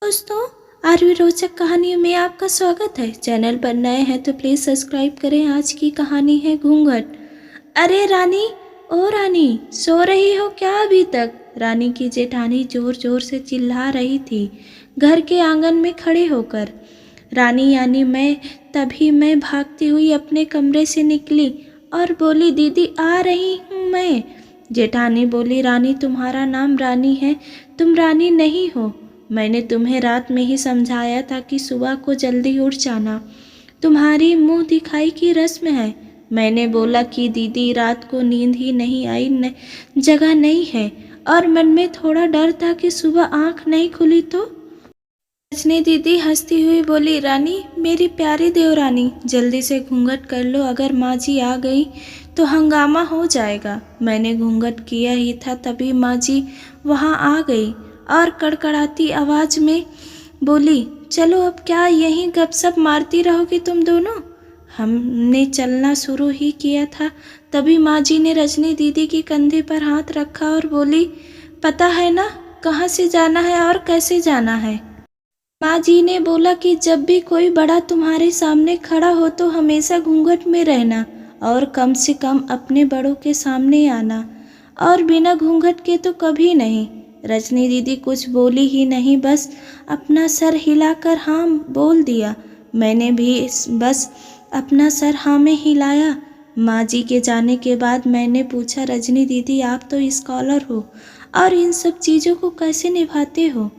दोस्तों, आरवी रोचक कहानियों में आपका स्वागत है। चैनल पर नए हैं तो प्लीज़ सब्सक्राइब करें। आज की कहानी है घूंघट। अरे रानी, ओ रानी, सो रही हो क्या अभी तक? रानी की जेठानी जोर जोर से चिल्ला रही थी घर के आंगन में खड़े होकर। रानी यानी तभी मैं भागती हुई अपने कमरे से निकली और बोली, दीदी आ रही हूँ मैं। जेठानी बोली, रानी तुम्हारा नाम रानी है, तुम रानी नहीं हो। मैंने तुम्हें रात में ही समझाया था कि सुबह को जल्दी उठ जाना, तुम्हारी मुंह दिखाई की रस्म है। मैंने बोला कि दीदी रात को नींद ही नहीं आई, जगह नहीं है, और मन में थोड़ा डर था कि सुबह आंख नहीं खुली तो। रजनी दीदी हंसती हुई बोली, रानी मेरी प्यारी देवरानी, जल्दी से घूंघट कर लो, अगर माँ जी आ गई तो हंगामा हो जाएगा। मैंने घूंघट किया ही था तभी माँ जी वहाँ आ गई और कड़कड़ाती आवाज़ में बोली, चलो अब क्या यहीं गपशप मारती रहोगी तुम दोनों? हमने चलना शुरू ही किया था तभी माँ जी ने रजनी दीदी के कंधे पर हाथ रखा और बोली, पता है ना कहाँ से जाना है और कैसे जाना है? माँ जी ने बोला कि जब भी कोई बड़ा तुम्हारे सामने खड़ा हो तो हमेशा घूंघट में रहना और कम से कम अपने बड़ों के सामने आना, और बिना घूंघट के तो कभी नहीं। रजनी दीदी कुछ बोली ही नहीं, बस अपना सर हिलाकर हाँ बोल दिया। मैंने भी बस अपना सर हाँ में हिलाया। माँ जी के जाने के बाद मैंने पूछा, रजनी दीदी आप तो स्कॉलर हो और इन सब चीज़ों को कैसे निभाते हो?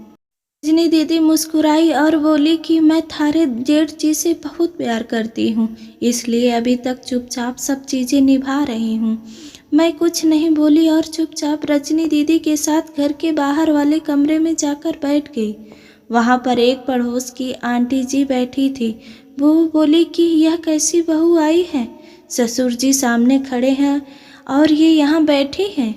रजनी दीदी मुस्कुराई और बोली कि मैं थारे जेठ जी से बहुत प्यार करती हूँ, इसलिए अभी तक चुपचाप सब चीज़ें निभा रही हूँ। मैं कुछ नहीं बोली और चुपचाप रजनी दीदी के साथ घर के बाहर वाले कमरे में जाकर बैठ गई। वहाँ पर एक पड़ोस की आंटी जी बैठी थी। वो बोली कि यह कैसी बहू आई है? ससुर जी सामने खड़े हैं और ये यहाँ बैठी हैं।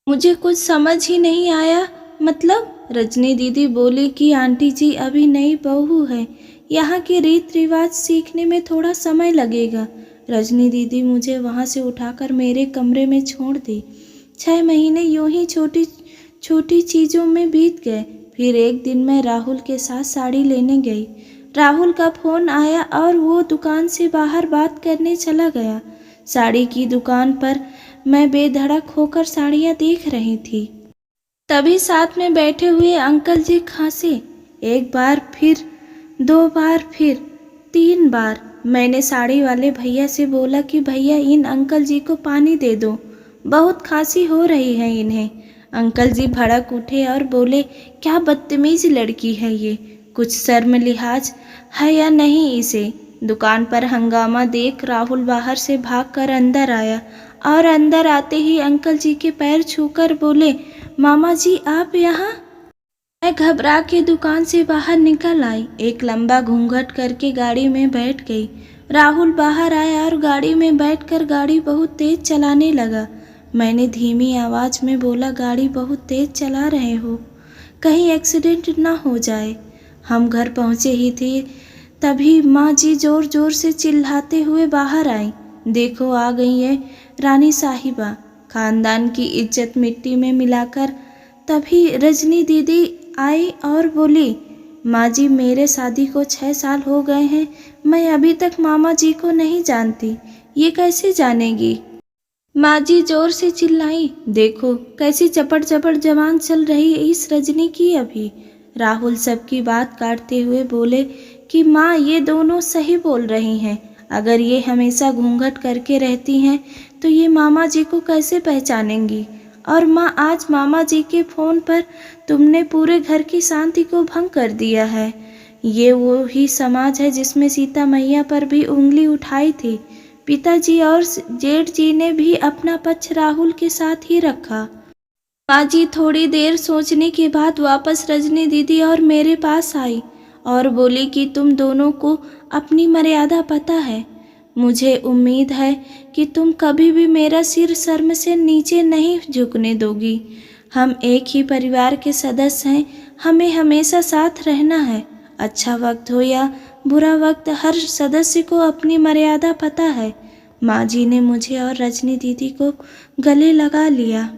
मुझे कुछ समझ ही नहीं आया। मतलब? रजनी दीदी बोली कि आंटी जी अभी नई बहू है, यहाँ के रीत रिवाज सीखने में थोड़ा समय लगेगा। रजनी दीदी मुझे वहाँ से उठाकर मेरे कमरे में छोड़ दी। 6 महीने यूं ही छोटी छोटी चीज़ों में बीत गए। फिर एक दिन मैं राहुल के साथ साड़ी लेने गई। राहुल का फ़ोन आया और वो दुकान से बाहर बात करने चला गया। साड़ी की दुकान पर मैं बेधड़क होकर साड़ियाँ देख रही थी। तभी साथ में बैठे हुए अंकल जी खांसे। एक बार, फिर 2 बार, फिर 3 बार। मैंने साड़ी वाले भैया से बोला कि भैया इन अंकल जी को पानी दे दो, बहुत खांसी हो रही है इन्हें। अंकल जी भड़क उठे और बोले, क्या बदतमीज लड़की है ये, कुछ शर्म लिहाज है या नहीं इसे? दुकान पर हंगामा देख राहुल बाहर से भागकर अंदर आया और अंदर आते ही अंकल जी के पैर छूकर बोले, मामा जी आप यहाँ? मैं घबरा के दुकान से बाहर निकल आई, एक लंबा घूंघट करके गाड़ी में बैठ गई। राहुल बाहर आया और गाड़ी में बैठकर गाड़ी बहुत तेज चलाने लगा। मैंने धीमी आवाज़ में बोला, गाड़ी बहुत तेज चला रहे हो, कहीं एक्सीडेंट ना हो जाए। हम घर पहुँचे ही थे तभी माँ जी जोर जोर से चिल्लाते हुए बाहर आई। देखो आ गई है रानी साहिबा, खानदान की इज्जत मिट्टी में मिलाकर। तभी रजनी दीदी आई और बोली, माँ जी मेरे शादी को 6 साल हो गए हैं, मैं अभी तक मामा जी को नहीं जानती, ये कैसे जानेगी? माँ जी जोर से चिल्लाई, देखो कैसी चपड़ चपड़ जवान चल रही है इस रजनी की अभी। राहुल सबकी बात काटते हुए बोले कि माँ ये दोनों सही बोल रही हैं, अगर ये हमेशा घूंघट करके रहती हैं तो ये मामा जी को कैसे पहचानेंगी? और माँ आज मामा जी के फ़ोन पर तुमने पूरे घर की शांति को भंग कर दिया है। ये वो ही समाज है जिसमें सीता मैया पर भी उंगली उठाई थी। पिताजी और जेठ जी ने भी अपना पक्ष राहुल के साथ ही रखा। माँ जी थोड़ी देर सोचने के बाद वापस रजनी दीदी और मेरे पास आई और बोली कि तुम दोनों को अपनी मर्यादा पता है। मुझे उम्मीद है कि तुम कभी भी मेरा सिर शर्म से नीचे नहीं झुकने दोगी। हम एक ही परिवार के सदस्य हैं, हमें हमेशा साथ रहना है। अच्छा वक्त हो या बुरा वक्त, हर सदस्य को अपनी मर्यादा पता है। माँ जी ने मुझे और रजनी दीदी को गले लगा लिया।